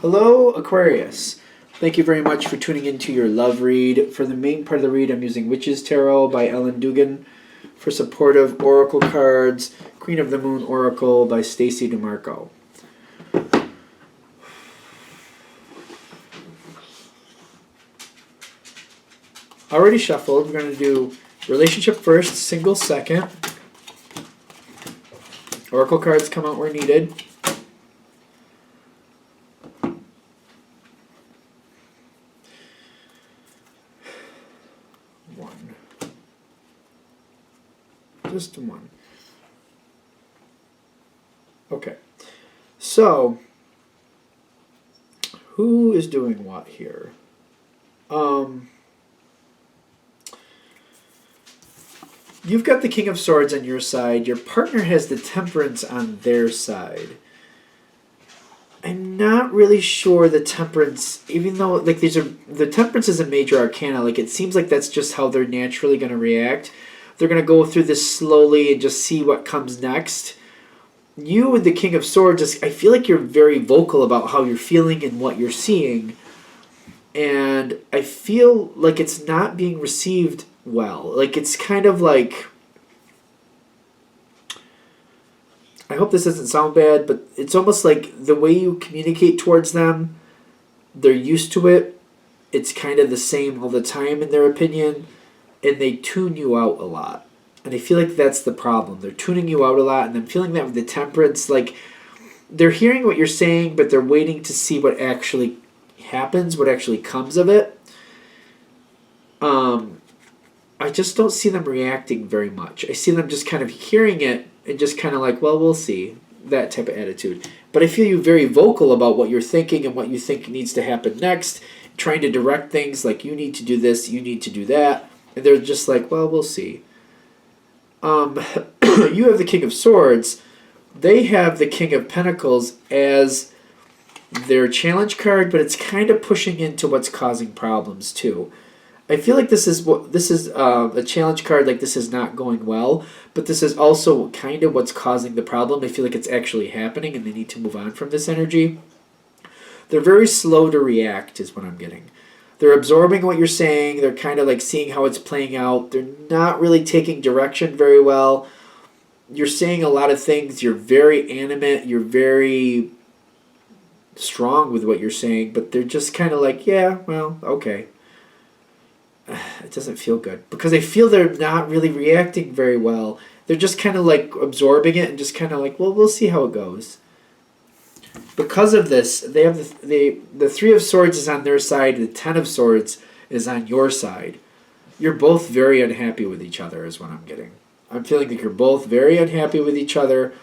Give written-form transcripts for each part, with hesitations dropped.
Hello, Aquarius. Thank you very much for tuning into your love read. For the main part of the read, I'm using Witch's Tarot by Ellen Dugan. For supportive oracle cards, Queen of the Moon Oracle by Stacy DeMarco. Already shuffled. We're going to do relationship first, single second. Oracle cards come out where needed. One. Just one. Okay. So, who is doing what here? You've got the King of Swords on your side. Your partner has the Temperance on their side. I'm not really sure the Temperance, even though like the Temperance is a major arcana, like it seems like that's just how they're naturally going to react. They're going to go through this slowly and just see what comes next. You and the King of Swords, I feel like you're very vocal about how you're feeling and what you're seeing. And I feel like it's not being received well. Like it's kind of like, I hope this doesn't sound bad, but it's almost like the way you communicate towards them, they're used to it. It's kind of the same all the time in their opinion, and they tune you out a lot. And I feel like that's the problem. They're tuning you out a lot, and I'm feeling that with the Temperance, like they're hearing what you're saying, but they're waiting to see what actually happens, what actually comes of it. I just don't see them reacting very much. I see them just kind of hearing it and just kind of like, well, we'll see, that type of attitude. But I feel you very vocal about what you're thinking and what you think needs to happen next, trying to direct things like you need to do this, you need to do that. And they're just like, well, we'll see. You have the King of Swords. They have the King of Pentacles as their challenge card, but it's kind of pushing into what's causing problems too. I feel like this is a challenge card, like this is not going well, but this is also kind of what's causing the problem. I feel like it's actually happening and they need to move on from this energy. They're very slow to react is what I'm getting. They're absorbing what you're saying. They're kind of like seeing how it's playing out. They're not really taking direction very well. You're saying a lot of things. You're very animate. You're very strong with what you're saying, but they're just kind of like, yeah, well, okay. It doesn't feel good because I feel they're not really reacting very well. They're just kind of like absorbing it and just kind of like, well, we'll see how it goes. Because of this, they have the Three of Swords is on their side. The Ten of Swords is on your side. You're both very unhappy with each other is what I'm getting. I'm feeling like you're both very unhappy with each other.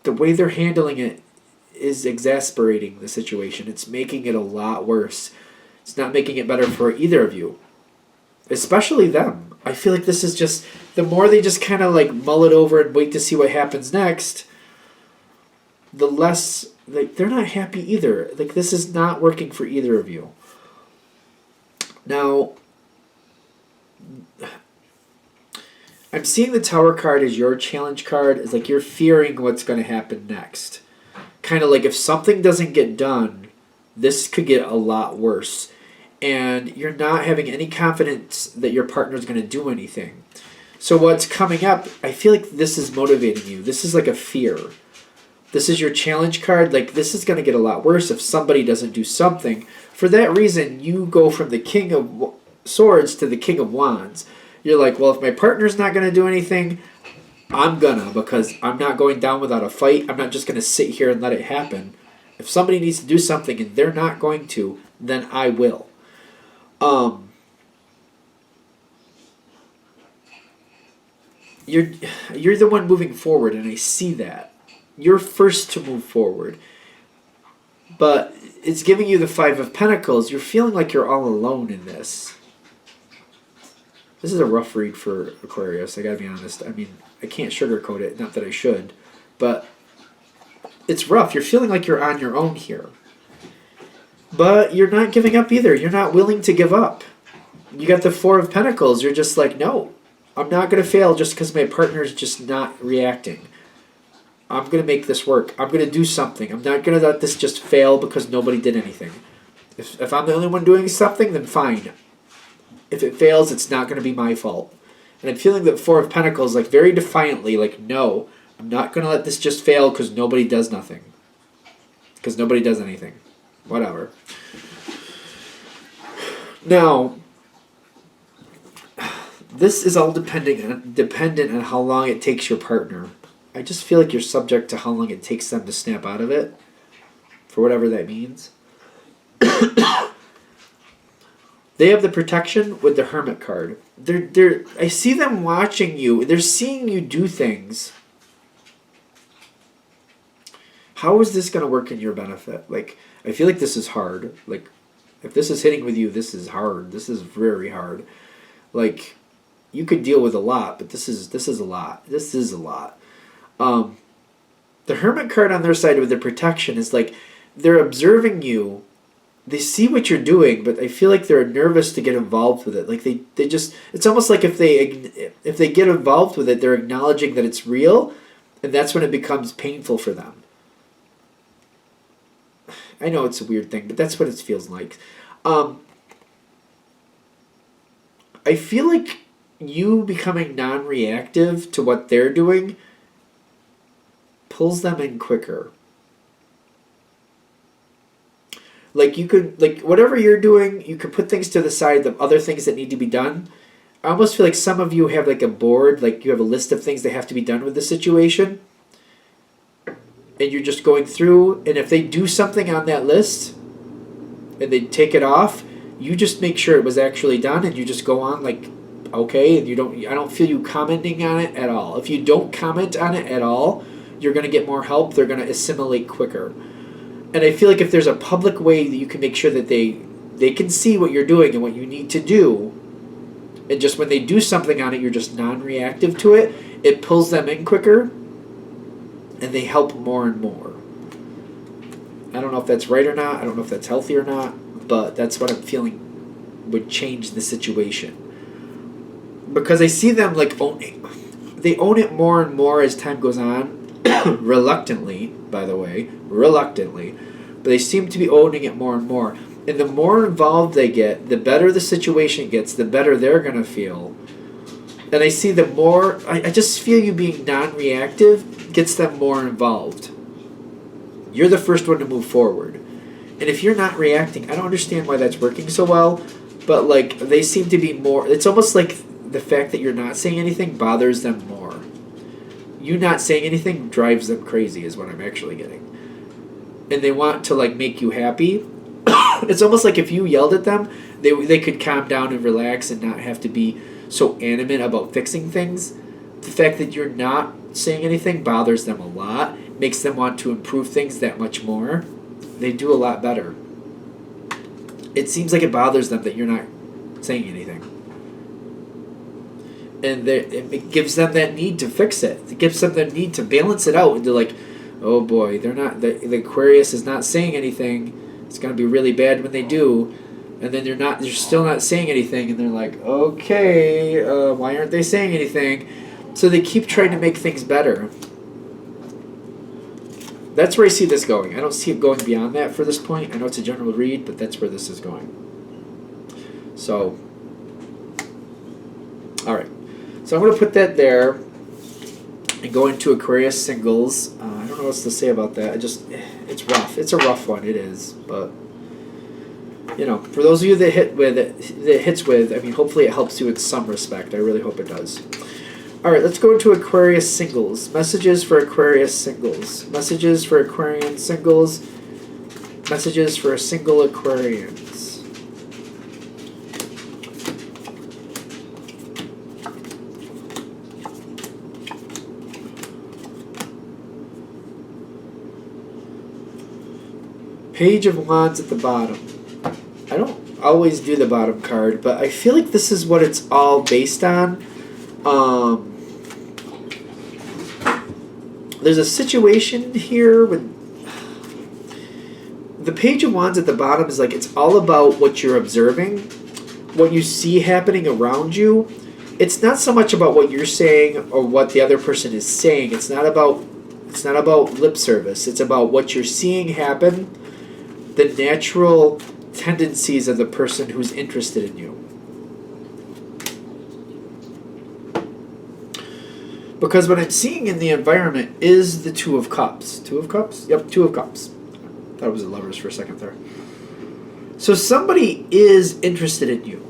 The way they're handling it is exasperating the situation. It's making it a lot worse. It's not making it better for either of you. Especially them. I feel like this is just, the more they just kind of like mull it over and wait to see what happens next, the less, like, they're not happy either. Like, this is not working for either of you. Now, I'm seeing the Tower card as your challenge card. It's like you're fearing what's going to happen next. Kind of like if something doesn't get done, this could get a lot worse. And you're not having any confidence that your partner is going to do anything. So what's coming up, I feel like this is motivating you. This is like a fear. This is your challenge card. Like, this is going to get a lot worse if somebody doesn't do something. For that reason, you go from the King of Swords to the King of Wands. You're like, well, if my partner's not going to do anything, I'm gonna, because I'm not going down without a fight. I'm not just going to sit here and let it happen. If somebody needs to do something and they're not going to, then I will. You're the one moving forward, and I see that. You're first to move forward. But it's giving you the Five of Pentacles. You're feeling like you're all alone in this. This is a rough read for Aquarius, I gotta be honest. I mean, I can't sugarcoat it, not that I should. But it's rough. You're feeling like you're on your own here. But you're not giving up either. You're not willing to give up. You got the Four of Pentacles. You're just like, no, I'm not going to fail just because my partner's just not reacting. I'm going to make this work. I'm going to do something. I'm not going to let this just fail because nobody did anything. If I'm the only one doing something, then fine. If it fails, it's not going to be my fault. And I'm feeling that Four of Pentacles, like, very defiantly, like, no, I'm not going to let this just fail because nobody does nothing. Because nobody does anything. Whatever. Now, this is all dependent on how long it takes your partner. I just feel like you're subject to how long it takes them to snap out of it, for whatever that means. They have the protection with the Hermit card. I see them watching you. They're seeing you do things. How is this going to work in your benefit? Like, I feel like this is hard. Like, if this is hitting with you, this is hard. This is very hard. Like, you could deal with a lot, but this is a lot. This is a lot. The Hermit card on their side with the protection is like, they're observing you. They see what you're doing, but I feel like they're nervous to get involved with it. Like they just, it's almost like if they get involved with it, they're acknowledging that it's real, and that's when it becomes painful for them. I know it's a weird thing, but that's what it feels like. I feel like you becoming non-reactive to what they're doing pulls them in quicker. Like, you could, like, whatever you're doing, you could put things to the side, the other things that need to be done. I almost feel like some of you have, like, a board, like, you have a list of things that have to be done with the situation. And you're just going through, and if they do something on that list, and they take it off, you just make sure it was actually done, and you just go on, like, okay, and I don't feel you commenting on it at all. If you don't comment on it at all, you're going to get more help. They're going to assimilate quicker. And I feel like if there's a public way that you can make sure that they can see what you're doing and what you need to do, and just when they do something on it, you're just non-reactive to it, it pulls them in quicker, and they help more and more. I don't know if that's right or not. I don't know if that's healthy or not, but that's what I'm feeling would change the situation. Because I see them, like, they own it more and more as time goes on. Reluctantly, by the way, but they seem to be owning it more and more. And the more involved they get, the better the situation gets, the better they're going to feel. And I see the more, I just feel you being non-reactive gets them more involved. You're the first one to move forward. And if you're not reacting, I don't understand why that's working so well, but, like, they seem to be more, it's almost like the fact that you're not saying anything bothers them more. You not saying anything drives them crazy is what I'm actually getting. And they want to, like, make you happy. It's almost like if you yelled at them, they could calm down and relax and not have to be so animate about fixing things. The fact that you're not saying anything bothers them a lot, makes them want to improve things that much more. They do a lot better. It seems like it bothers them that you're not saying anything. And it gives them that need to fix it. It gives them the need to balance it out. And they're like, oh boy, they're not. The Aquarius is not saying anything. It's going to be really bad when they do. And then they're still not saying anything. And they're like, okay, why aren't they saying anything? So they keep trying to make things better. That's where I see this going. I don't see it going beyond that for this point. I know it's a general read, but that's where this is going. So, all right. So I'm going to put that there and go into Aquarius singles. I don't know what else to say about that. It's rough. It's a rough one. It is. But, you know, for those of you that hits with, I mean, hopefully it helps you in some respect. I really hope it does. All right, let's go into Aquarius singles. Messages for Aquarius singles. Messages for Aquarian singles. Messages for single Aquarians. Page of Wands at the bottom. I don't always do the bottom card, but I feel like this is what it's all based on. There's a situation here with the Page of Wands at the bottom is like it's all about what you're observing, what you see happening around you. It's not so much about what you're saying or what the other person is saying. It's not about It's not about lip service. It's about what you're seeing happen, the natural tendencies of the person who's interested in you. Because what I'm seeing in the environment is the Two of Cups. Two of Cups? Yep, Two of Cups. Thought it was the Lovers for a second there. So somebody is interested in you.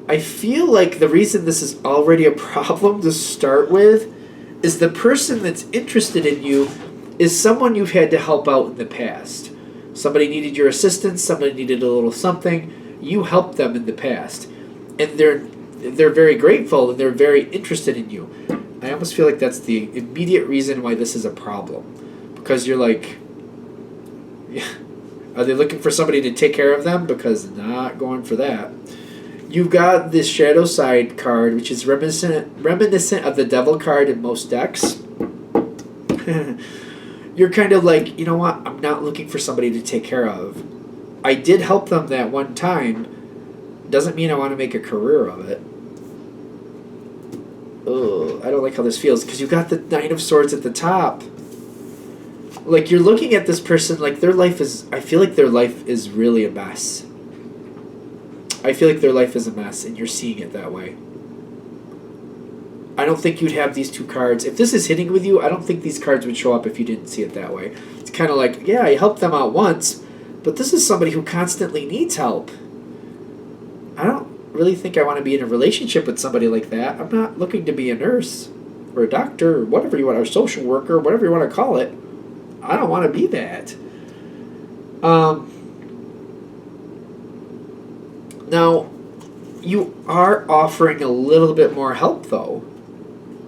I feel like the reason this is already a problem to start with is the person that's interested in you is someone you've had to help out in the past. Somebody needed your assistance, somebody needed a little something, you helped them in the past. And they're very grateful and they're very interested in you. I almost feel like that's the immediate reason why this is a problem. Because you're like, yeah, are they looking for somebody to take care of them? Because not going for that. You've got this shadow side card, which is reminiscent of the devil card in most decks. You're kind of like, you know what? I'm not looking for somebody to take care of. I did help them that one time. Doesn't mean I want to make a career of it. Ugh, I don't like how this feels. Because you've got the Knight of Swords at the top. Like, you're looking at this person like their life is... I feel like their life is really a mess. I feel like their life is a mess, and you're seeing it that way. I don't think you'd have these two cards. If this is hitting with you, I don't think these cards would show up if you didn't see it that way. It's kind of like, yeah, I helped them out once, but this is somebody who constantly needs help. I don't really think I want to be in a relationship with somebody like that. I'm not looking to be a nurse or a doctor or whatever you want, or a social worker, whatever you want to call it. I don't want to be that. Now, you are offering a little bit more help, though.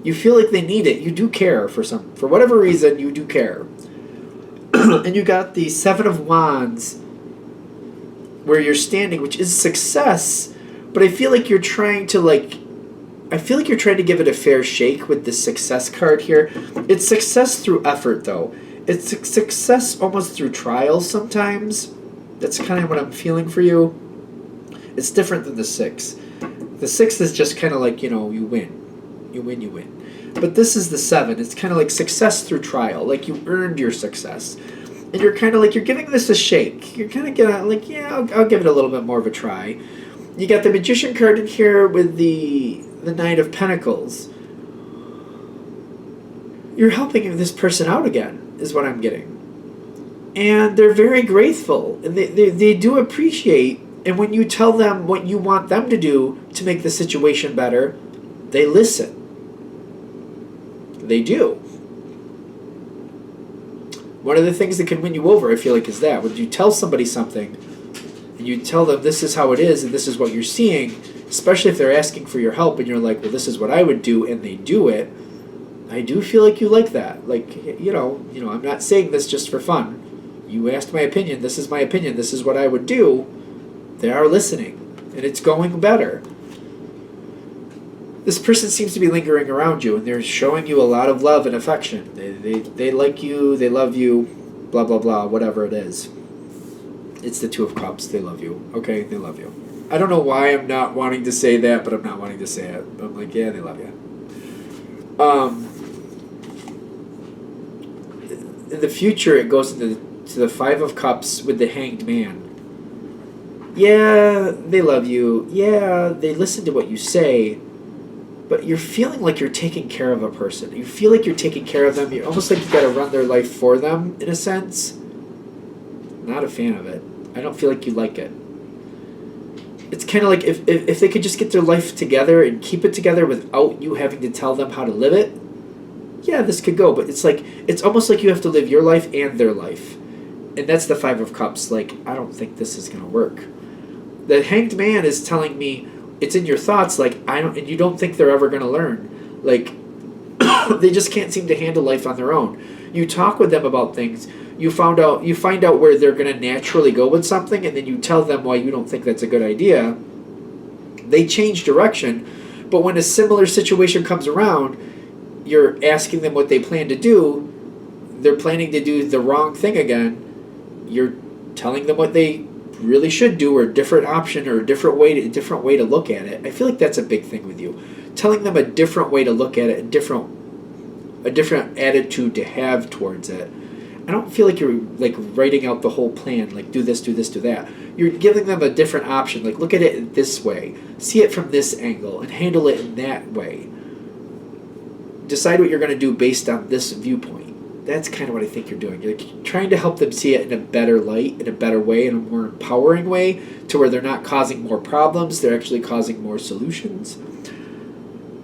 You feel like they need it. You do care for whatever reason, you do care. And you got the Seven of Wands where you're standing, which is success, but I feel like you're trying to give it a fair shake with the success card here. It's success through effort, though. It's success almost through trials sometimes. That's kind of what I'm feeling for you. It's different than the 6. The 6 is just kind of like, you win. You win. But this is the 7. It's kind of like success through trial. Like you earned your success. And you're kind of like, you're giving this a shake. You're kind of gonna like, yeah, I'll give it a little bit more of a try. You got the Magician card in here with the Knight of Pentacles. You're helping this person out again, is what I'm getting. And they're very grateful. And they do appreciate. And when you tell them what you want them to do to make the situation better, they listen. They do. One of the things that can win you over, I feel like, is that. When you tell somebody something, and you tell them this is how it is, and this is what you're seeing, especially if they're asking for your help, and you're like, well, this is what I would do, and they do it, I do feel like you like that. Like, I'm not saying this just for fun. You asked my opinion, this is my opinion, this is what I would do. They are listening, and it's going better. This person seems to be lingering around you, and they're showing you a lot of love and affection. They like you, they love you, blah, blah, blah, whatever it is. It's the Two of Cups. They love you. Okay, they love you. I don't know why I'm not wanting to say that, but I'm not wanting to say it. I'm like, yeah, they love you. In the future, it goes to the Five of Cups with the Hanged Man. Yeah, they love you. Yeah, they listen to what you say. But you're feeling like you're taking care of a person. You feel like you're taking care of them. You're almost like you've got to run their life for them, in a sense. Not a fan of it. I don't feel like you like it. It's kind of like if they could just get their life together and keep it together without you having to tell them how to live it, yeah, this could go. But it's almost like you have to live your life and their life. And that's the Five of Cups. Like, I don't think this is going to work. The Hanged Man is telling me it's in your thoughts, like, and you don't think they're ever going to learn. Like, they just can't seem to handle life on their own. You talk with them about things. You find out where they're going to naturally go with something, and then you tell them why you don't think that's a good idea. They change direction, but when a similar situation comes around, you're asking them what they plan to do. They're planning to do the wrong thing again. You're telling them what they really should do, or a different option, or a different way to look at it. I feel like that's a big thing with you. Telling them a different way to look at it, a different a different attitude to have towards it. I don't feel like you're like writing out the whole plan, like do this, do this, do that. You're giving them a different option, like look at it this way, see it from this angle, and handle it in that way. Decide what you're going to do based on this viewpoint. That's kind of what I think you're doing. You're trying to help them see it in a better light, in a better way, in a more empowering way, to where they're not causing more problems, they're actually causing more solutions.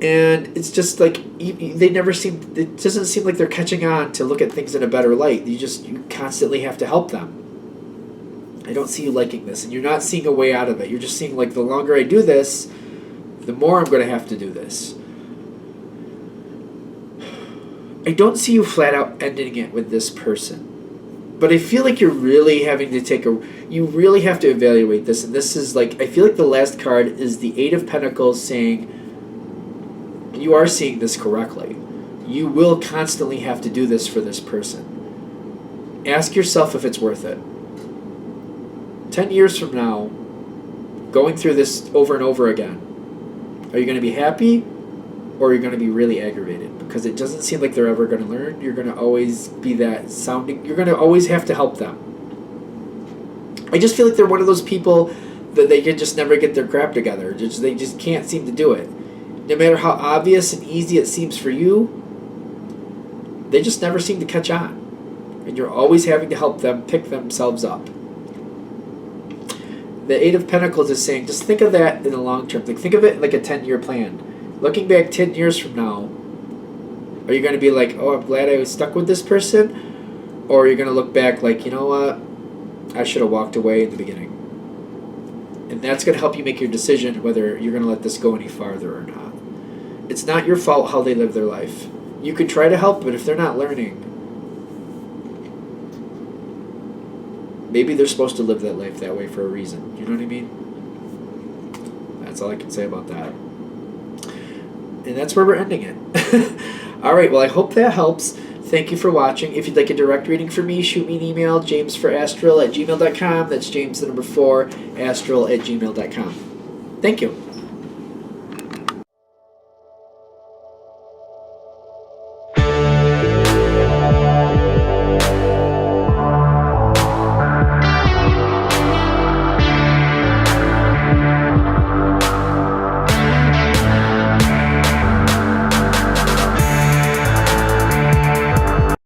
And it's just like it doesn't seem like they're catching on to look at things in a better light. You constantly have to help them. I don't see you liking this, and you're not seeing a way out of it. You're just seeing like the longer I do this, the more I'm going to have to do this. I don't see you flat out ending it with this person. But I feel like you're really having to you really have to evaluate this. And this is like, I feel like the last card is the Eight of Pentacles saying, you are seeing this correctly. You will constantly have to do this for this person. Ask yourself if it's worth it. 10 years from now, going through this over and over again, are you going to be happy or are you going to be really aggravated? Because it doesn't seem like they're ever going to learn. You're going to always be you're going to always have to help them. I just feel like they're one of those people that they can just never get their crap together. They just can't seem to do it. No matter how obvious and easy it seems for you, they just never seem to catch on. And you're always having to help them pick themselves up. The Eight of Pentacles is saying, just think of that in the long term. Think of it like a 10-year plan. Looking back 10 years from now, are you going to be like, oh, I'm glad I was stuck with this person? Or are you going to look back like, you know what? I should have walked away in the beginning. And that's going to help you make your decision whether you're going to let this go any farther or not. It's not your fault how they live their life. You could try to help, but if they're not learning, maybe they're supposed to live that life that way for a reason. You know what I mean? That's all I can say about that. And that's where we're ending it. All right, well, I hope that helps. Thank you for watching. If you'd like a direct reading from me, shoot me an email, jamesforastral@gmail.com. That's James, the number 4, astral@gmail.com. Thank you.